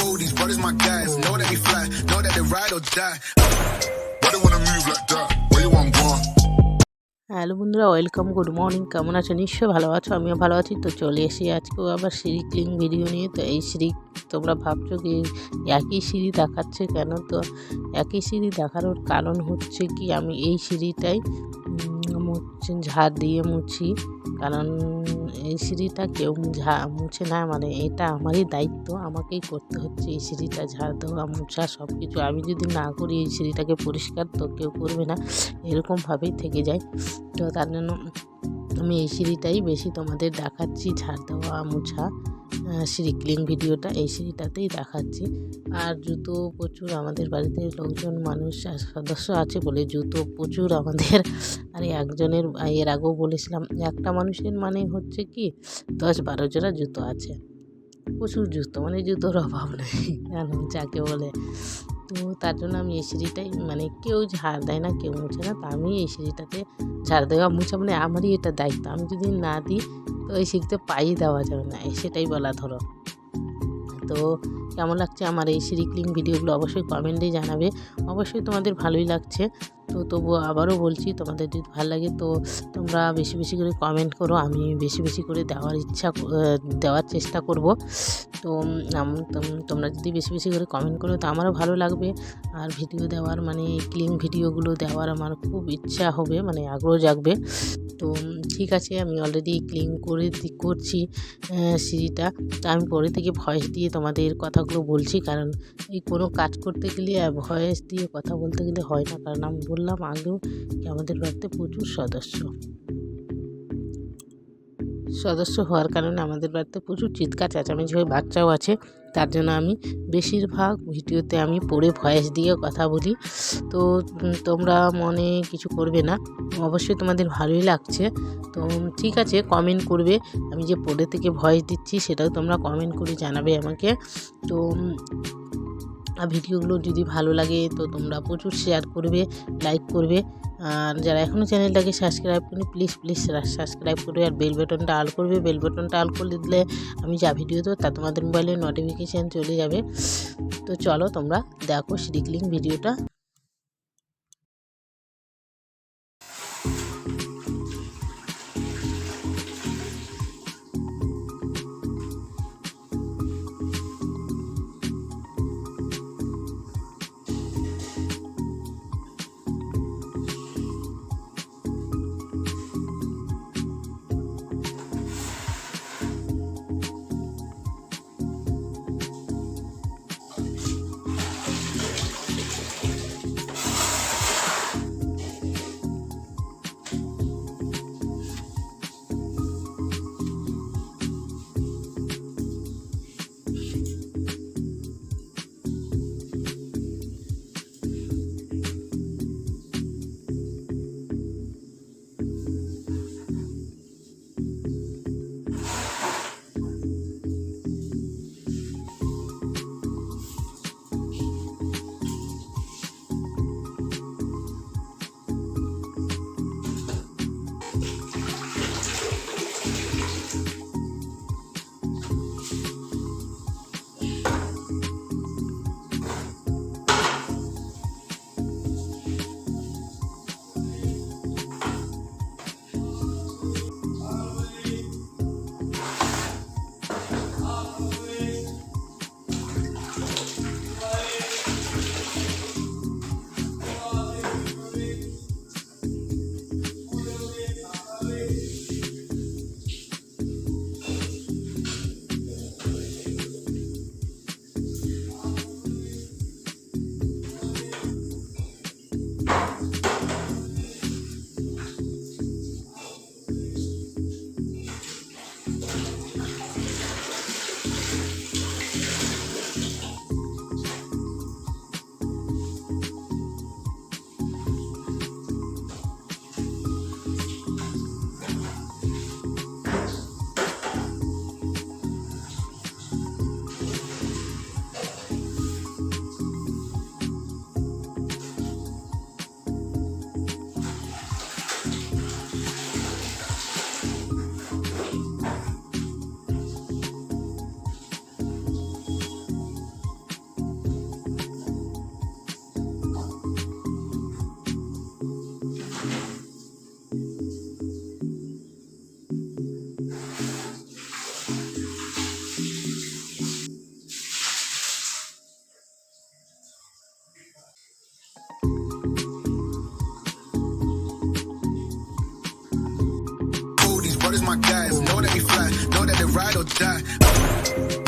know these brothers my guys. Know that we fly, know that they ride or die. Why they wanna move like that? Where you want go? Hello বন্ধুরা, welcome, good morning. কেমন আছো? নিশ্চয়ই ভালো আছো, আমিও ভালো আছি। তো চলে এসে আজকেও আবার সিঁড়ি ক্লিন ভিডিও নিয়ে। তো এই সিঁড়ি তোমরা ভাবছো কি একই সিঁড়ি দেখাচ্ছে কেন? তো একই সিঁড়ি দেখানোর কারণ হচ্ছে কি, আমি এই সিঁড়িটাই ঝাড় দিয়ে মুছি। কারণ এই সিঁড়িটা কেউ মুছে না, মানে এটা আমারই দায়িত্ব, আমাকেই করতে হচ্ছে এই সিঁড়িটা ঝাড় দেওয়া, মুছা সব কিছু। আমি যদি না করি এই সিঁড়িটাকে পরিষ্কার, তো কেউ করবে না, এরকমভাবেই থেকে যায়। তো তার জন্য আমি এই সিঁড়িটাই বেশি তোমাদের দেখাচ্ছি, ঝাড় দেওয়া মুছা সিঁড়ি ক্লিন ভিডিওটা এই সিঁড়িটাতেই দেখাচ্ছি। আর জুতো প্রচুর আমাদের বাড়িতে, লোকজন মানুষ সদস্য আছে বলে জুতো প্রচুর আমাদের। আর একজনের, এর আগেও বলেছিলাম, একটা মানুষের মানে হচ্ছে কি 10-12 জোড়া জুতো আছে, প্রচুর জুতো, মানে জুতোর অভাব নেই যাকে বলে। তো তার জন্য আমি এই সিঁড়িটাই, মানে কেউ ঝাড় দেয় না, কেউ মুছে না, তো আমি এই সিঁড়িটাতে ঝাড় দেওয়া মুছা, মানে আমারই এটা দায়িত্ব। আমি যদি না দিই তো এই সিঁড়িতে পাই দেওয়া যাবে না, সেটাই বলা ধরো। তো কেমন লাগছে আমার এই সিঁড়ি ক্লিন ভিডিওগুলো অবশ্যই কমেন্টে জানাবে। অবশ্যই তোমাদের ভালোই লাগছে। তো তবুও আবারও বলছি, তোমাদের যদি ভালো লাগে তো তোমরা বেশি বেশি করে কমেন্ট করো, আমি বেশি বেশি করে দেওয়ার চেষ্টা করব। তো তোমরা যদি বেশি বেশি করে কমেন্ট করো তো আমারও ভালো লাগবে। আর ভিডিও দেওয়ার, মানে ক্লিন ভিডিওগুলো দেওয়ার আমার খুব ইচ্ছা হবে, মানে আগ্রহ জাগবে। তো ঠিক আছে, আমি অলরেডি ক্লিন করছি সিঁড়িটা। তো আমি পরে থেকে ভয়েস দিয়ে তোমাদের কথাগুলো বলছি, কারণ এই কোনো কাজ করতে গেলে ভয়েস দিয়ে কথা বলতে গেলে হয় না। কারণ আমি বললাম আগেও কি আমাদের বাড়িতে প্রচুর সদস্য হওয়ার কারণে আমাদের বাড়িতে প্রচুর চিৎকার চেঁচামেচি হয়, বাচ্চাও আছে। তার জন্য আমি বেশিরভাগ ভিডিওতে আমি পড়ে ভয়েস দিয়ে কথা বলি। তো তোমরা মনে কিছু করবে না, অবশ্যই তোমাদের ভালোই লাগছে। তো ঠিক আছে, কমেন্ট করবে, আমি যে পড়ে থেকে ভয়েস দিচ্ছি সেটাও তোমরা কমেন্ট করে জানাবে আমাকে। তো ভিডিওগুলো যদি ভালো লাগে তো তোমরা প্রচুর শেয়ার করবে, লাইক করবে। আর যারা এখনও চ্যানেলটাকে সাবস্ক্রাইব করি, প্লিজ সাবস্ক্রাইব করবে, আর বেল বাটনটা অল করবে। বেল বাটনটা অল করে দিলে আমি যা ভিডিও দেবো তা তোমাদের মোবাইলে নোটিফিকেশান চলে যাবে। তো চলো তোমরা দেখো সিঁড়ি ক্লিন ভিডিওটা। All these brothers my guys, know that they fly, know that they ride or die.